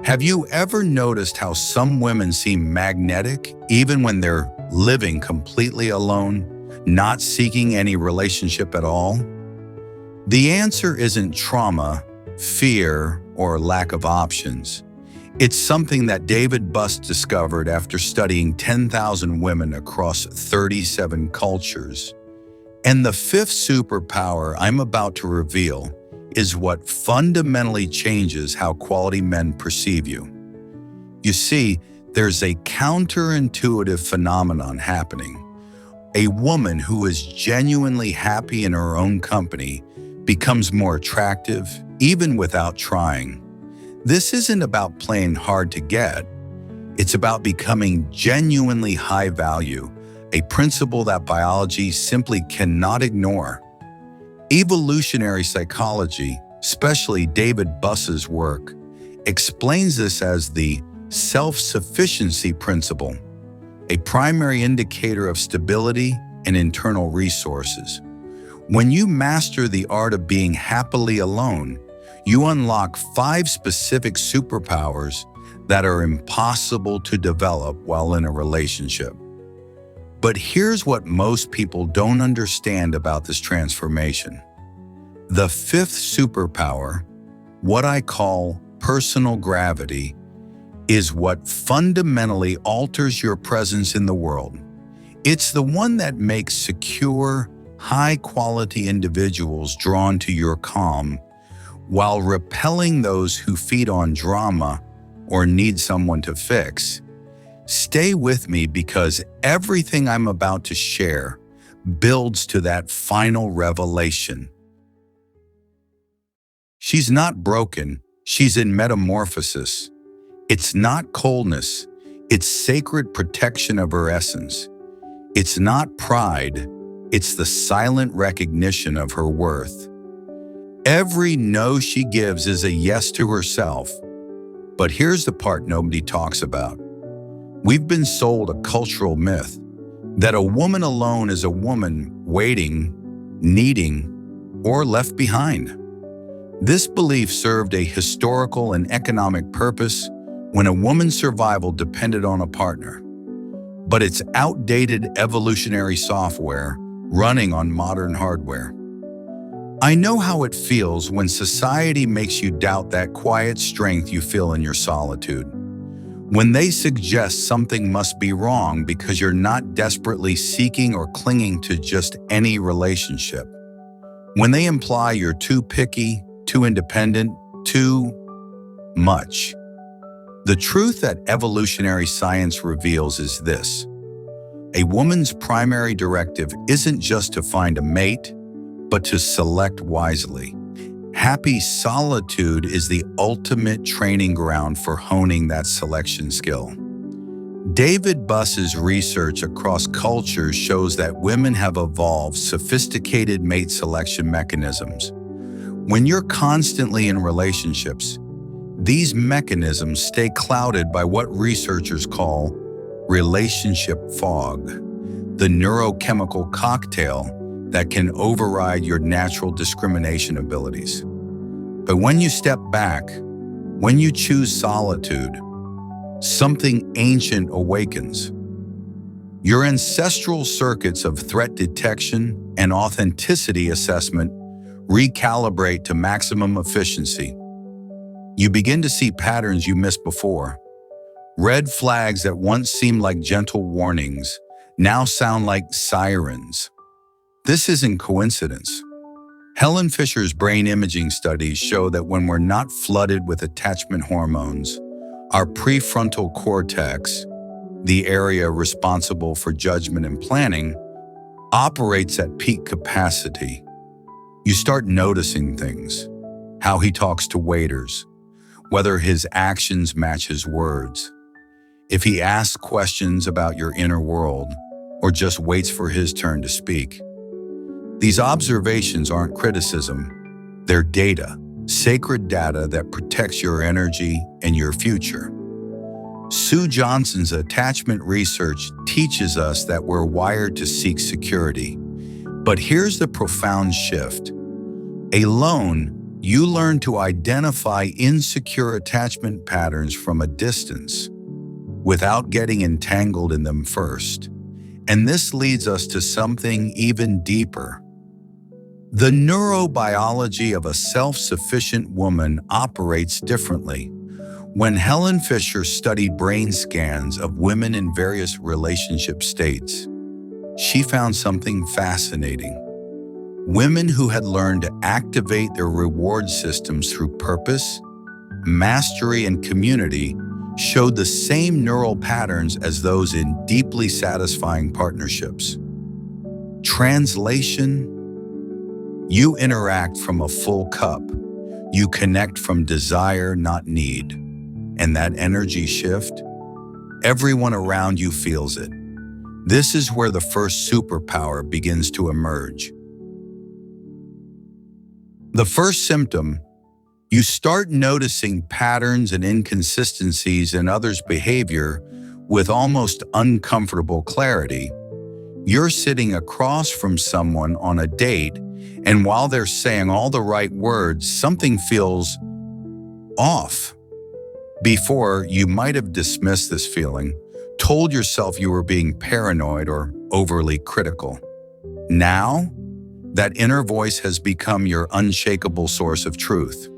Have you ever noticed how some women seem magnetic even when they're living completely alone, not seeking any relationship at all? The answer isn't trauma, fear, or lack of options. It's something that David Buss discovered after studying 10,000 women across 37 cultures. And the fifth superpower I'm about to reveal is what fundamentally changes how quality men perceive you. You see, there's a counterintuitive phenomenon happening. A woman who is genuinely happy in her own company becomes more attractive, even without trying. This isn't about playing hard to get. It's about becoming genuinely high value, a principle that biology simply cannot ignore. Evolutionary psychology, especially David Buss's work, explains this as the self-sufficiency principle, a primary indicator of stability and internal resources. When you master the art of being happily alone, you unlock 5 specific superpowers that are impossible to develop while in a relationship. But here's what most people don't understand about this transformation. The fifth superpower, what I call personal gravity, is what fundamentally alters your presence in the world. It's the one that makes secure, high-quality individuals drawn to your calm, while repelling those who feed on drama or need someone to fix. Stay with me because everything I'm about to share builds to that final revelation. She's not broken, she's in metamorphosis. It's not coldness, it's sacred protection of her essence. It's not pride, it's the silent recognition of her worth. Every no she gives is a yes to herself. But here's the part nobody talks about. We've been sold a cultural myth that a woman alone is a woman waiting, needing, or left behind. This belief served a historical and economic purpose when a woman's survival depended on a partner. But it's outdated evolutionary software running on modern hardware. I know how it feels when society makes you doubt that quiet strength you feel in your solitude. When they suggest something must be wrong because you're not desperately seeking or clinging to just any relationship. When they imply you're too picky, too independent, too much. The truth that evolutionary science reveals is this. A woman's primary directive isn't just to find a mate, but to select wisely. Happy solitude is the ultimate training ground for honing that selection skill. David Buss's research across cultures shows that women have evolved sophisticated mate selection mechanisms. When you're constantly in relationships, these mechanisms stay clouded by what researchers call relationship fog, the neurochemical cocktail that can override your natural discrimination abilities. But when you step back, when you choose solitude, something ancient awakens. Your ancestral circuits of threat detection and authenticity assessment recalibrate to maximum efficiency. You begin to see patterns you missed before. Red flags that once seemed like gentle warnings now sound like sirens. This isn't coincidence. Helen Fisher's brain imaging studies show that when we're not flooded with attachment hormones, our prefrontal cortex, the area responsible for judgment and planning, operates at peak capacity. You start noticing things, how he talks to waiters, whether his actions match his words, if he asks questions about your inner world, or just waits for his turn to speak. These observations aren't criticism, they're data, sacred data that protects your energy and your future. Sue Johnson's attachment research teaches us that we're wired to seek security. But here's the profound shift. Alone, You learn to identify insecure attachment patterns from a distance without getting entangled in them first. And this leads us to something even deeper. The neurobiology of a self-sufficient woman operates differently. When Helen Fisher studied brain scans of women in various relationship states, she found something fascinating. Women who had learned to activate their reward systems through purpose, mastery, and community showed the same neural patterns as those in deeply satisfying partnerships. Translation: you interact from a full cup. You connect from desire, not need. And that energy shift, everyone around you feels it. This is where the first superpower begins to emerge. The first symptom: you start noticing patterns and inconsistencies in others' behavior with almost uncomfortable clarity. You're sitting across from someone on a date, and while they're saying all the right words, something feels off. Before, you might have dismissed this feeling, told yourself you were being paranoid or overly critical. Now, that inner voice has become your unshakable source of truth.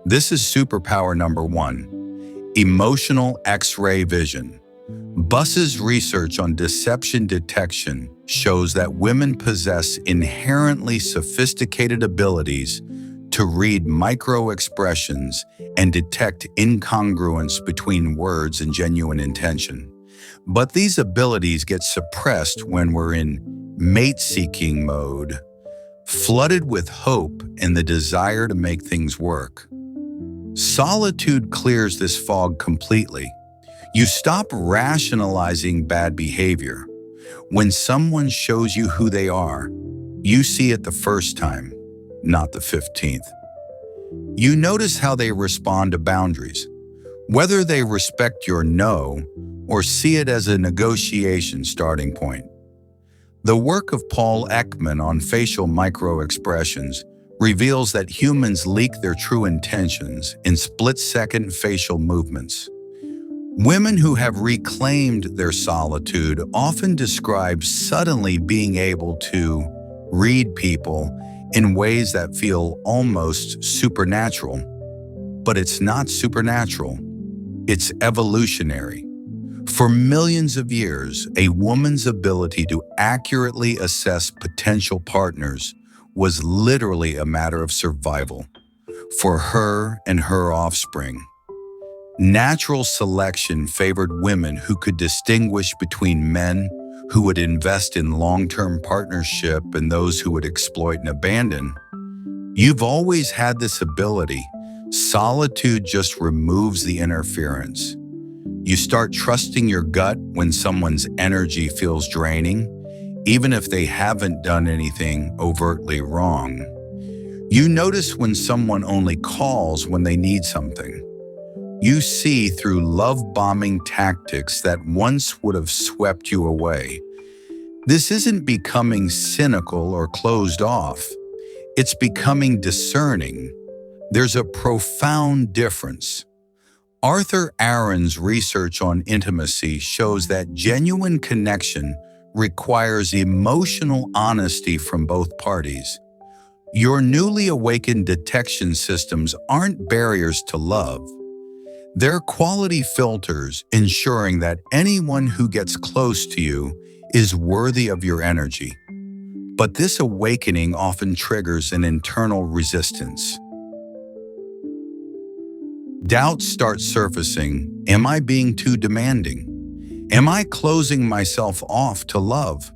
This is superpower number 1, emotional X-ray vision. Buss's research on deception detection shows that women possess inherently sophisticated abilities to read micro-expressions and detect incongruence between words and genuine intention. But these abilities get suppressed when we're in mate-seeking mode, flooded with hope and the desire to make things work. Solitude clears this fog completely. You stop rationalizing bad behavior. When someone shows you who they are, you see it the first time, not the 15th. You notice how they respond to boundaries, whether they respect your no or see it as a negotiation starting point. The work of Paul Ekman on facial micro-expressions reveals that humans leak their true intentions in split-second facial movements. Women who have reclaimed their solitude often describe suddenly being able to read people in ways that feel almost supernatural. But it's not supernatural. It's evolutionary. For millions of years, a woman's ability to accurately assess potential partners was literally a matter of survival for her and her offspring. Natural selection favored women who could distinguish between men who would invest in long-term partnership and those who would exploit and abandon. You've always had this ability. Solitude just removes the interference. You start trusting your gut when someone's energy feels draining, even if they haven't done anything overtly wrong. You notice when someone only calls when they need something. You see through love-bombing tactics that once would have swept you away. This isn't becoming cynical or closed off. It's becoming discerning. There's a profound difference. Arthur Aaron's research on intimacy shows that genuine connection requires emotional honesty from both parties. Your newly awakened detection systems aren't barriers to love. They're quality filters ensuring that anyone who gets close to you is worthy of your energy. But this awakening often triggers an internal resistance. Doubts start surfacing. Am I being too demanding? Am I closing myself off to love?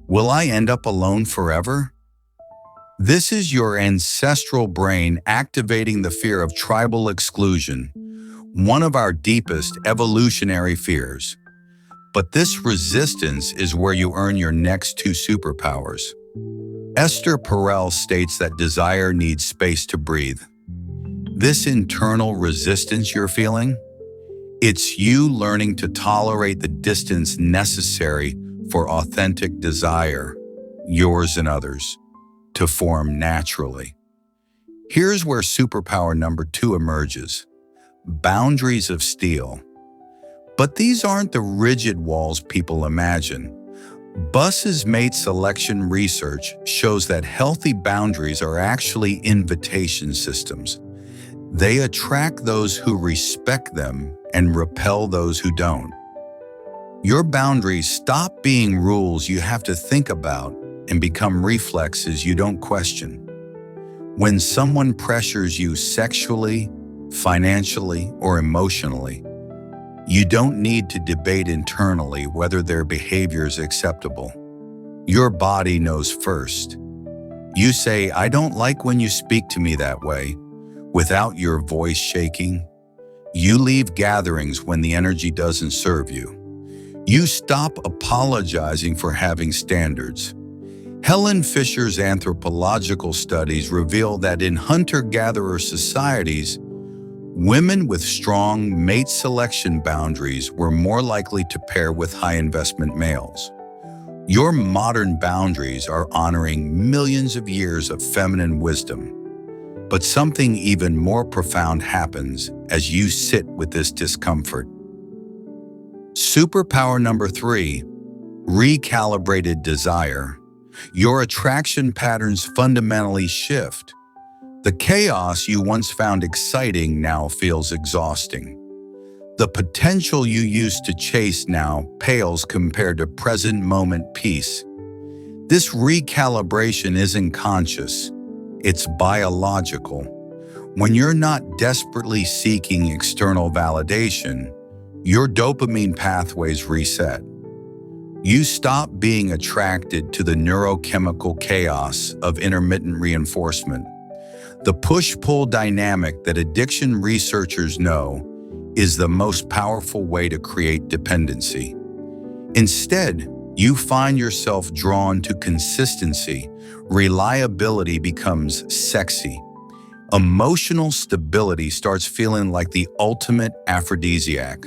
Will I end up alone forever? This is your ancestral brain activating the fear of tribal exclusion, one of our deepest evolutionary fears. But this resistance is where you earn your next 2 superpowers. Esther Perel states that desire needs space to breathe. This internal resistance you're feeling, it's you learning to tolerate the distance necessary for authentic desire, yours and others, to form naturally. Here's where superpower number 2 emerges: boundaries of steel. But these aren't the rigid walls people imagine. Bus's mate selection research shows that healthy boundaries are actually invitation systems. They attract those who respect them and repel those who don't. Your boundaries stop being rules you have to think about and become reflexes you don't question. When someone pressures you sexually, financially, or emotionally, you don't need to debate internally whether their behavior is acceptable. Your body knows first. You say, "I don't like when you speak to me that way," without your voice shaking. You leave gatherings when the energy doesn't serve you. You stop apologizing for having standards. Helen Fisher's anthropological studies reveal that in hunter-gatherer societies, women with strong mate selection boundaries were more likely to pair with high-investment males. Your modern boundaries are honoring millions of years of feminine wisdom. But something even more profound happens as you sit with this discomfort. Superpower number 3, recalibrated desire. Your attraction patterns fundamentally shift. The chaos you once found exciting now feels exhausting. The potential you used to chase now pales compared to present moment peace. This recalibration isn't conscious, it's biological. When you're not desperately seeking external validation, your dopamine pathways reset. You stop being attracted to the neurochemical chaos of intermittent reinforcement. The push-pull dynamic that addiction researchers know is the most powerful way to create dependency. Instead, you find yourself drawn to consistency. Reliability becomes sexy. Emotional stability starts feeling like the ultimate aphrodisiac.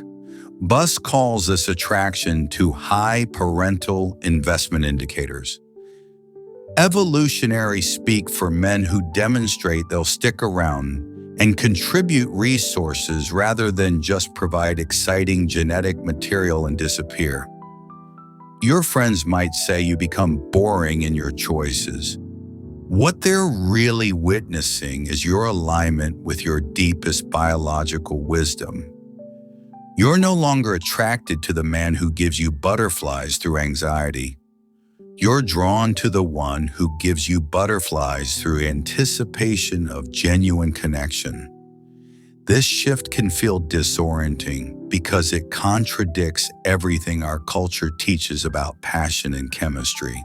Bus calls this attraction to high parental investment indicators. Evolutionary speak for men who demonstrate they'll stick around and contribute resources rather than just provide exciting genetic material and disappear. Your friends might say you become boring in your choices. What they're really witnessing is your alignment with your deepest biological wisdom. You're no longer attracted to the man who gives you butterflies through anxiety. You're drawn to the one who gives you butterflies through anticipation of genuine connection. This shift can feel disorienting because it contradicts everything our culture teaches about passion and chemistry.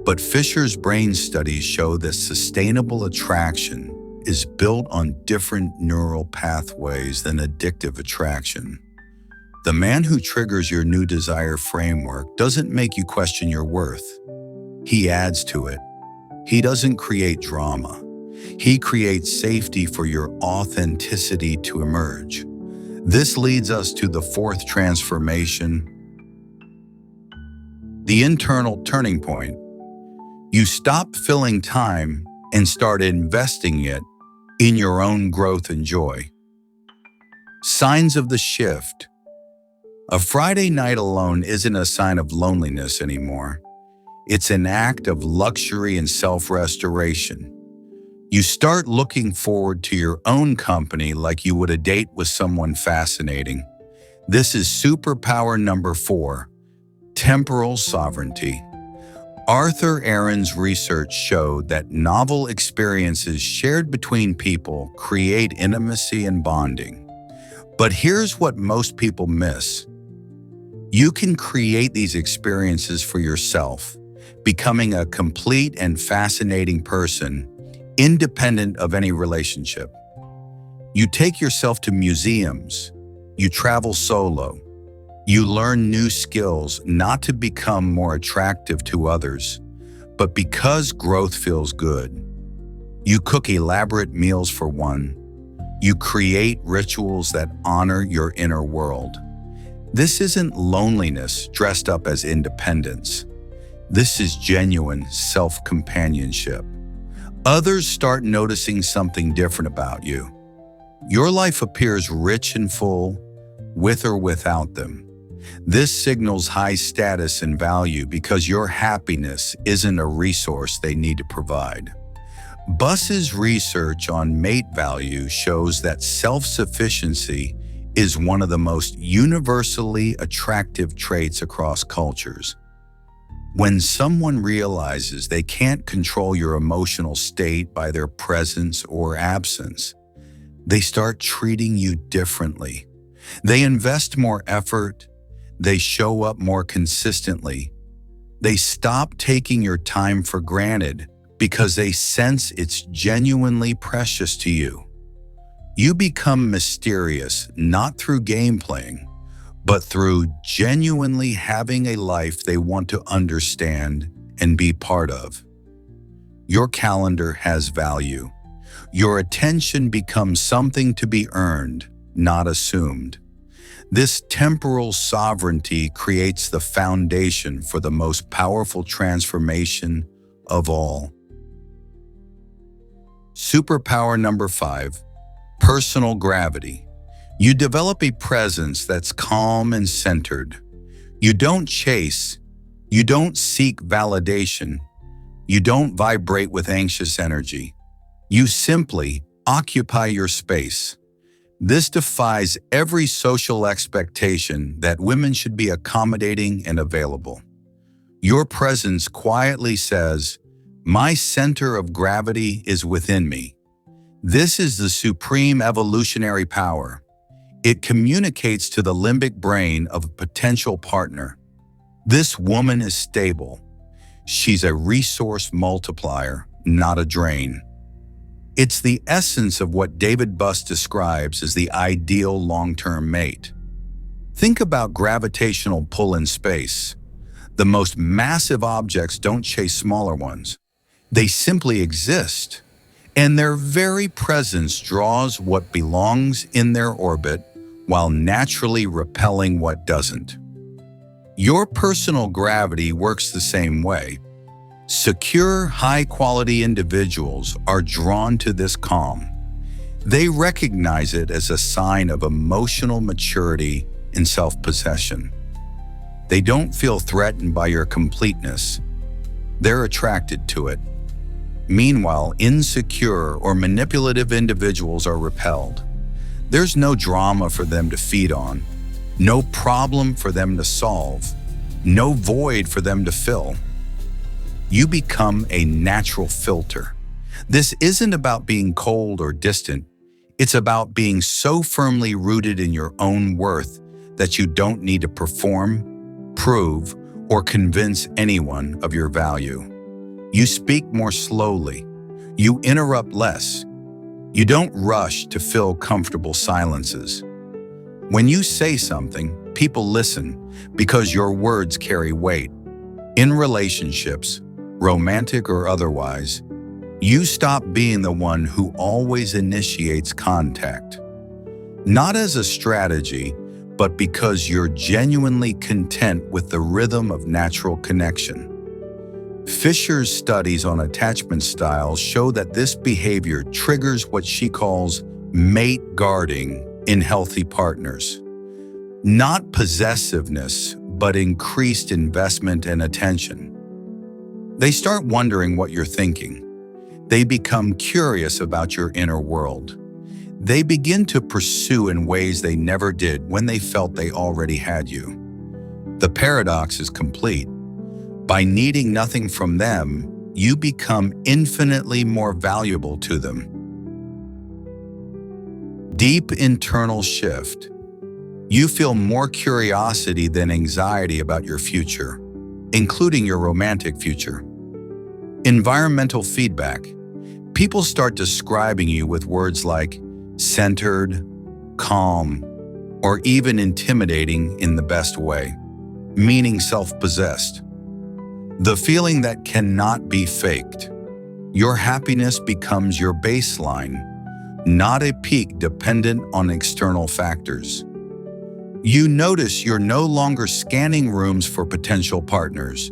But Fisher's brain studies show that sustainable attraction is built on different neural pathways than addictive attraction. The man who triggers your new desire framework doesn't make you question your worth. He adds to it. He doesn't create drama. He creates safety for your authenticity to emerge. This leads us to the 4th transformation, the internal turning point. You stop filling time and start investing it in your own growth and joy. Signs of the shift. A Friday night alone isn't a sign of loneliness anymore. It's an act of luxury and self-restoration. You start looking forward to your own company like you would a date with someone fascinating. This is superpower number 4, temporal sovereignty. Arthur Aaron's research showed that novel experiences shared between people create intimacy and bonding. But here's what most people miss. You can create these experiences for yourself, becoming a complete and fascinating person, independent of any relationship. You take yourself to museums. You travel solo. You learn new skills not to become more attractive to others, but because growth feels good. You cook elaborate meals for one. You create rituals that honor your inner world. This isn't loneliness dressed up as independence. This is genuine self-companionship. Others start noticing something different about you. Your life appears rich and full, with or without them. This signals high status and value because your happiness isn't a resource they need to provide. Buss's research on mate value shows that self-sufficiency is one of the most universally attractive traits across cultures. When someone realizes they can't control your emotional state by their presence or absence, they start treating you differently. They invest more effort. They show up more consistently. They stop taking your time for granted because they sense it's genuinely precious to you. You become mysterious not through game playing, but through genuinely having a life they want to understand and be part of. Your calendar has value. Your attention becomes something to be earned, not assumed. This temporal sovereignty creates the foundation for the most powerful transformation of all. Superpower number 5, personal gravity. You develop a presence that's calm and centered. You don't chase. You don't seek validation. You don't vibrate with anxious energy. You simply occupy your space. This defies every social expectation that women should be accommodating and available. Your presence quietly says, "My center of gravity is within me." This is the supreme evolutionary power. It communicates to the limbic brain of a potential partner. This woman is stable. She's a resource multiplier, not a drain. It's the essence of what David Buss describes as the ideal long-term mate. Think about gravitational pull in space. The most massive objects don't chase smaller ones. They simply exist, and their very presence draws what belongs in their orbit while naturally repelling what doesn't. Your personal gravity works the same way. Secure, high-quality individuals are drawn to this calm. They recognize it as a sign of emotional maturity and self-possession. They don't feel threatened by your completeness. They're attracted to it. Meanwhile, insecure or manipulative individuals are repelled. There's no drama for them to feed on, no problem for them to solve, no void for them to fill. You become a natural filter. This isn't about being cold or distant. It's about being so firmly rooted in your own worth that you don't need to perform, prove, or convince anyone of your value. You speak more slowly. You interrupt less. You don't rush to fill comfortable silences. When you say something, people listen because your words carry weight. In relationships, romantic or otherwise, you stop being the one who always initiates contact. Not as a strategy, but because you're genuinely content with the rhythm of natural connection. Fisher's studies on attachment styles show that this behavior triggers what she calls mate guarding in healthy partners. Not possessiveness, but increased investment and attention. They start wondering what you're thinking. They become curious about your inner world. They begin to pursue in ways they never did when they felt they already had you. The paradox is complete. By needing nothing from them, you become infinitely more valuable to them. Deep internal shift. You feel more curiosity than anxiety about your future, including your romantic future. Environmental feedback. People start describing you with words like centered, calm, or even intimidating in the best way, meaning self-possessed. The feeling that cannot be faked. Your happiness becomes your baseline, not a peak dependent on external factors. You notice you're no longer scanning rooms for potential partners.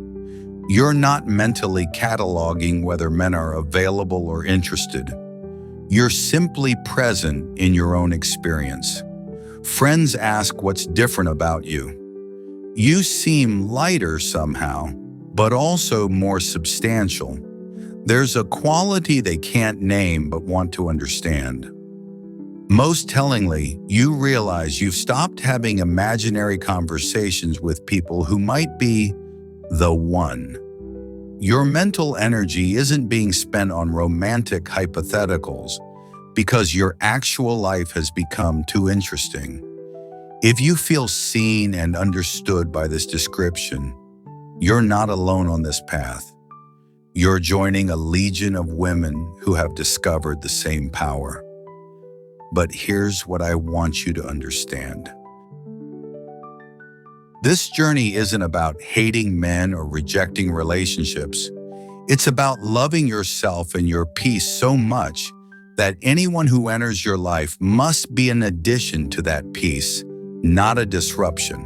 You're not mentally cataloging whether men are available or interested. You're simply present in your own experience. Friends ask what's different about you. You seem lighter somehow, but also more substantial. There's a quality they can't name but want to understand. Most tellingly, you realize you've stopped having imaginary conversations with people who might be the one. Your mental energy isn't being spent on romantic hypotheticals because your actual life has become too interesting. If you feel seen and understood by this description, you're not alone on this path. You're joining a legion of women who have discovered the same power. But here's what I want you to understand. This journey isn't about hating men or rejecting relationships. It's about loving yourself and your peace so much that anyone who enters your life must be an addition to that peace, not a disruption.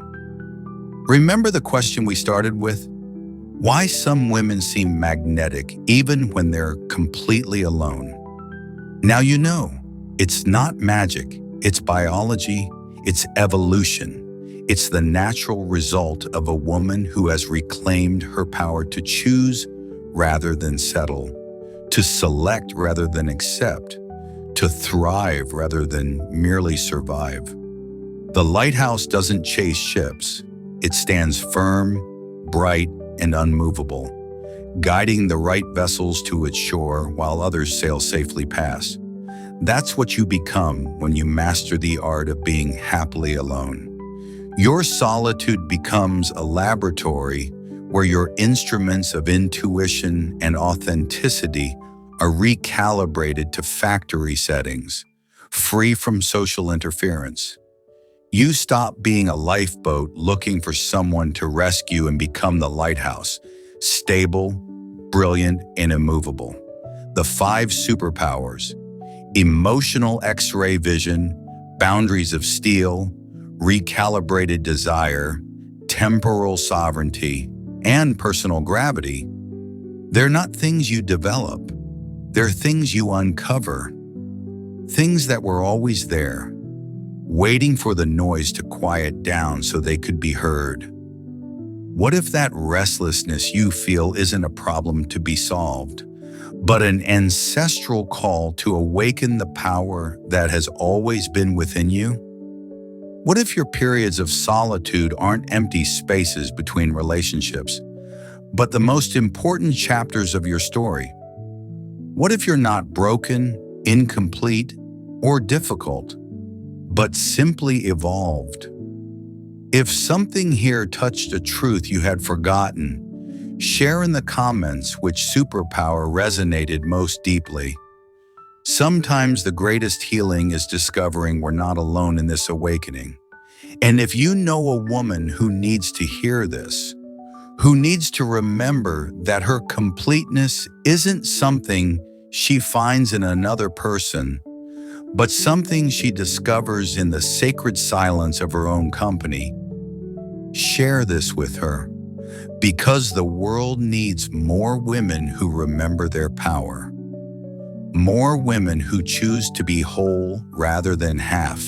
Remember the question we started with? Why some women seem magnetic even when they're completely alone? Now you know, it's not magic, it's biology, it's evolution. It's the natural result of a woman who has reclaimed her power to choose rather than settle, to select rather than accept, to thrive rather than merely survive. The lighthouse doesn't chase ships. It stands firm, bright, and unmovable, guiding the right vessels to its shore while others sail safely past. That's what you become when you master the art of being happily alone. Your solitude becomes a laboratory where your instruments of intuition and authenticity are recalibrated to factory settings, free from social interference. You stop being a lifeboat looking for someone to rescue and become the lighthouse, stable, brilliant, and immovable. The 5 superpowers: emotional X-ray vision, boundaries of steel, recalibrated desire, temporal sovereignty, and personal gravity. They're not things you develop. They're things you uncover. Things that were always there, waiting for the noise to quiet down so they could be heard. What if that restlessness you feel isn't a problem to be solved, but an ancestral call to awaken the power that has always been within you? What if your periods of solitude aren't empty spaces between relationships, but the most important chapters of your story? What if you're not broken, incomplete, or difficult, but simply evolved? If something here touched a truth you had forgotten, share in the comments which superpower resonated most deeply. Sometimes the greatest healing is discovering we're not alone in this awakening. And if you know a woman who needs to hear this, who needs to remember that her completeness isn't something she finds in another person, but something she discovers in the sacred silence of her own company, share this with her, because the world needs more women who remember their power. More women who choose to be whole rather than half.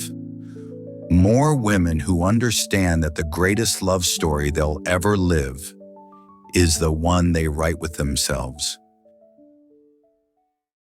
More women who understand that the greatest love story they'll ever live is the one they write with themselves.